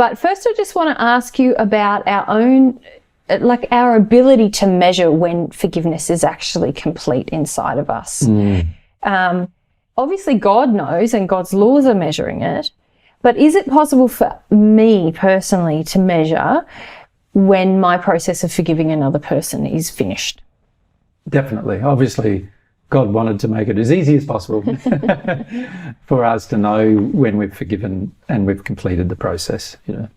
But first, I just want to ask you about our own, like our ability to measure when forgiveness is actually complete inside of us. Obviously, God knows and God's laws are measuring it. But is it possible for me personally to measure when my process of forgiving another person is finished? Definitely. Obviously, God wanted to make it as easy as possible for us to know when we've forgiven and we've completed the process, you know.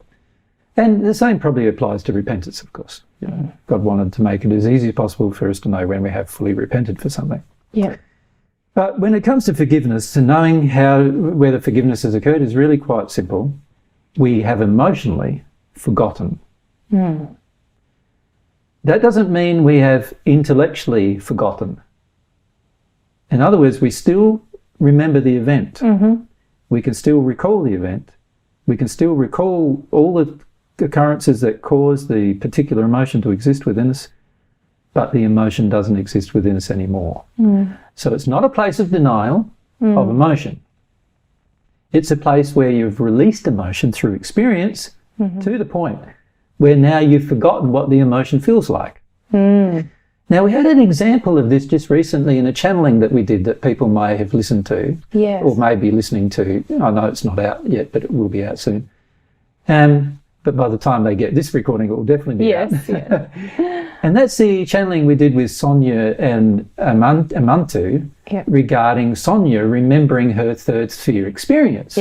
And the same probably applies to repentance, of course. You know, God wanted to make it as easy as possible for us to know when we have fully repented for something. Yeah. But when it comes to forgiveness, to knowing whether forgiveness has occurred is really quite simple. We have emotionally forgotten. That doesn't mean we have intellectually forgotten. In other words, we still remember the event. We can still recall the event. We can still recall all the occurrences that cause the particular emotion to exist within us, but the emotion doesn't exist within us anymore. So it's not a place of denial of emotion. It's a place where you've released emotion through experience to the point where now you've forgotten what the emotion feels like. Now, we had an example of this just recently in a channeling that we did that people may have listened to, or may be listening to. I know it's not out yet, but it will be out soon. But by the time they get this recording, it will definitely be out. And that's the channeling we did with Sonia and Amantu regarding Sonia remembering her third sphere experience.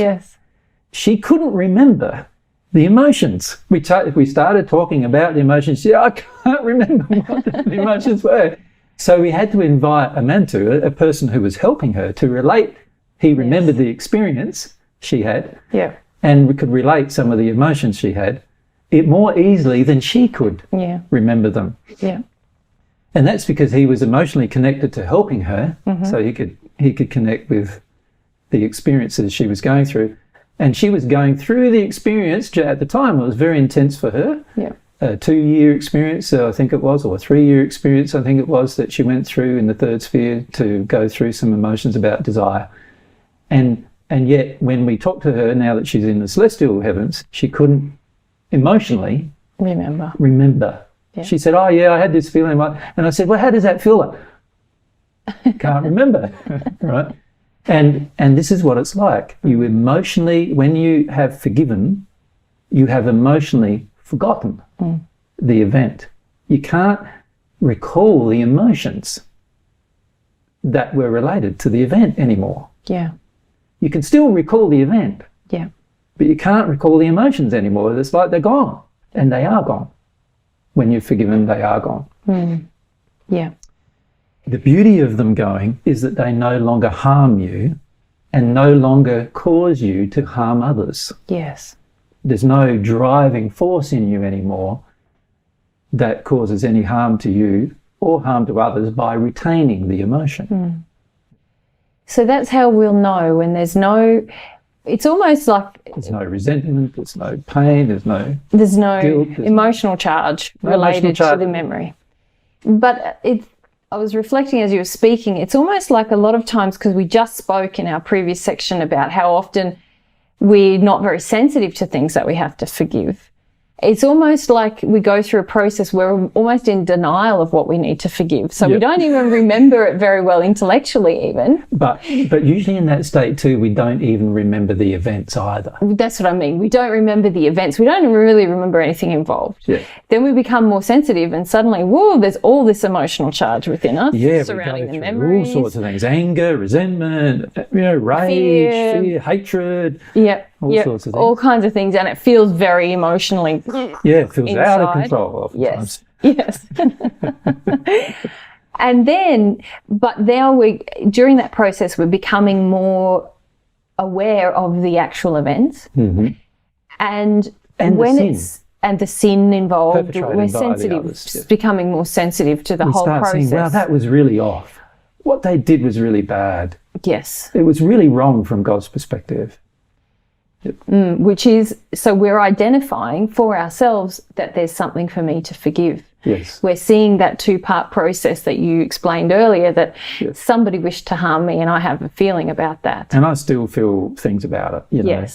She couldn't remember the emotions. We started talking about the emotions. She said, I can't remember what the emotions were. So we had to invite Amantu, a person who was helping her, to relate. He remembered the experience she had, and we could relate some of the emotions she had it more easily than she could remember them. And that's because he was emotionally connected to helping her, so he could connect with the experiences she was going through. And she was going through the experience at the time. It was very intense for her. A 2-year experience, I think it was, or a 3-year experience, I think it was, that she went through in the third sphere to go through some emotions about desire. And yet, when we talked to her, now that she's in the celestial heavens, she couldn't emotionally remember. She said, oh yeah, I had this feeling. And I said, well, how does that feel like? Can't remember, right? And this is what it's like. You emotionally, when you have forgiven, you have emotionally forgotten the event. You can't recall the emotions that were related to the event anymore. You can still recall the event, but you can't recall the emotions anymore. It's like they're gone, and they are gone. When you've forgiven, they are gone. The beauty of them going is that they no longer harm you and no longer cause you to harm others. There's no driving force in you anymore that causes any harm to you or harm to others by retaining the emotion. So that's how we'll know when there's no, it's almost like... There's no resentment, there's no pain, there's no guilt, emotional charge related to the memory. But I was reflecting as you were speaking, it's almost like a lot of times, because we just spoke in our previous section about how often we're not very sensitive to things that we have to forgive. It's almost like we go through a process where we're almost in denial of what we need to forgive. So we don't even remember it very well intellectually even. But usually in that state too, we don't even remember the events either. That's what I mean. We don't remember the events. We don't really remember anything involved. Then we become more sensitive and suddenly, whoa, there's all this emotional charge within us surrounding the memories. All sorts of things. Anger, resentment, rage, fear, hatred. All sorts of things. All kinds of things, and it feels very emotionally it feels inside. Out of control oftentimes. And then, but now during that process, we're becoming more aware of the actual events. And when the sin involved, we're sensitive, becoming more sensitive to the whole process. Saying, wow, that was really off. What they did was really bad. It was really wrong from God's perspective. Which is, so we're identifying for ourselves that there's something for me to forgive. We're seeing that 2-part process that you explained earlier, that somebody wished to harm me and I have a feeling about that. And I still feel things about it, you know.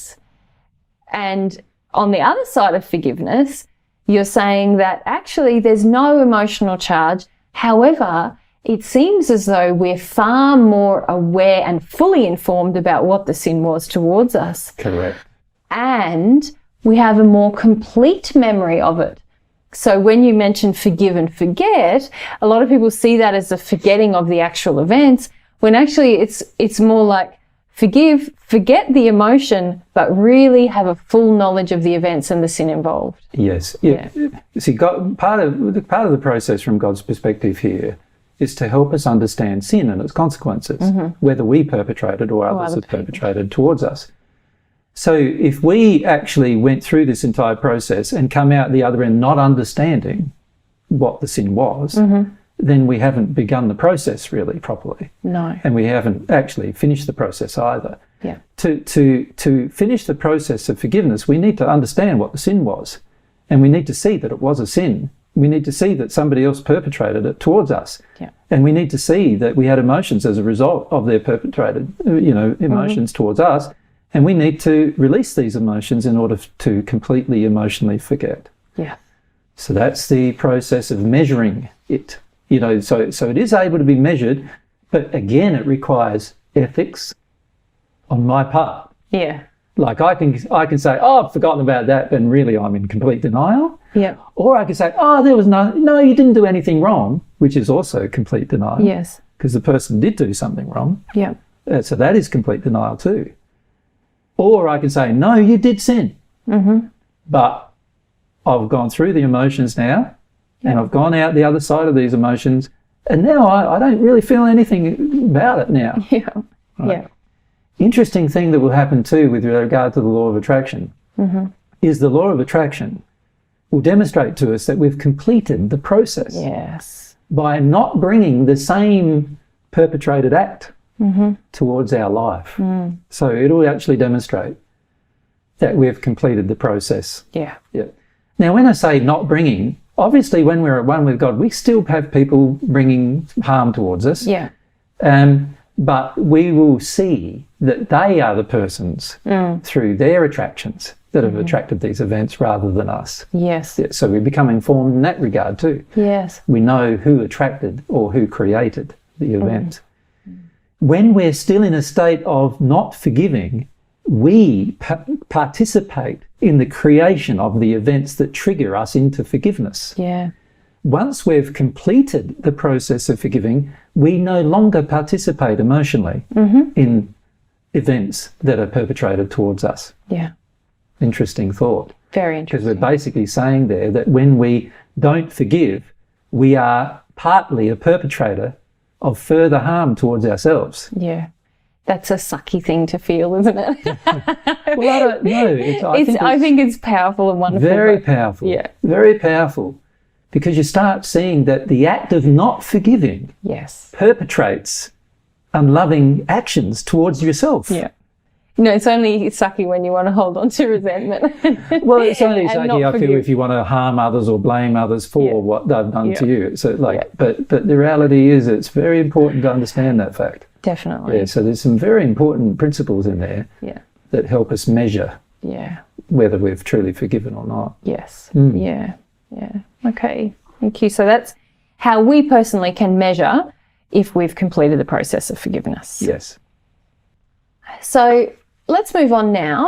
And on the other side of forgiveness, you're saying that actually there's no emotional charge. However, it seems as though we're far more aware and fully informed about what the sin was towards us. Correct. And we have a more complete memory of it. So when you mention forgive and forget, a lot of people see that as a forgetting of the actual events, when actually it's more like forgive, forget the emotion, but really have a full knowledge of the events and the sin involved. Yes. Yeah. See, part of the process from God's perspective here is to help us understand sin and its consequences, whether we perpetrate it or others have perpetrated towards us. So if we actually went through this entire process and come out the other end not understanding what the sin was, then we haven't begun the process really properly. No. And we haven't actually finished the process either. Yeah. To finish the process of forgiveness, we need to understand what the sin was. And we need to see that it was a sin. We need to see that somebody else perpetrated it towards us. Yeah. And we need to see that we had emotions as a result of their perpetrated, emotions towards us. And we need to release these emotions in order to completely emotionally forget. Yeah. So that's the process of measuring it. So it is able to be measured, but again, it requires ethics on my part. Yeah. Like I can say, oh, I've forgotten about that, but really I'm in complete denial. Yeah. Or I can say, oh, there was no, you didn't do anything wrong, which is also complete denial. Yes. Because the person did do something wrong. Yeah. So that is complete denial too. Or I can say, no, you did sin. But I've gone through the emotions now, and I've gone out the other side of these emotions, and now I don't really feel anything about it now. Yeah. Right? Yeah. Interesting thing that will happen too with regard to the law of attraction is the law of attraction will demonstrate to us that we've completed the process. Yes. By not bringing the same perpetrated act towards our life. So it'll actually demonstrate that we've completed the process. Yeah. Yeah. Now, when I say not bringing, obviously when we're at one with God, we still have people bringing harm towards us. Yeah. But we will see that they are the persons through their attractions that have attracted these events rather than us. Yes. Yeah, so we become informed in that regard too. Yes. We know who attracted or who created the event. When we're still in a state of not forgiving, we participate in the creation of the events that trigger us into forgiveness. Yeah. Once we've completed the process of forgiving, we no longer participate emotionally in events that are perpetrated towards us. Yeah. Interesting thought. Very Because interesting. we're basically saying there that when we don't forgive, we are partly a perpetrator of further harm towards ourselves. Yeah. That's a sucky thing to feel, isn't it? Well, I don't know. I think it's powerful and wonderful. Very powerful. Yeah. Very powerful. Because you start seeing that the act of not forgiving perpetrates unloving actions towards yourself. Yeah. No, it's only sucky when you want to hold on to resentment. Well, it's only and sucky, I feel, if you want to harm others or blame others for what they've done to you. So, but the reality is it's very important to understand that fact. Definitely. Yeah, so there's some very important principles in there that help us measure whether we've truly forgiven or not. Yes. Yeah. Yeah. Okay. Thank you. So that's how we personally can measure if we've completed the process of forgiveness. Yes. So let's move on now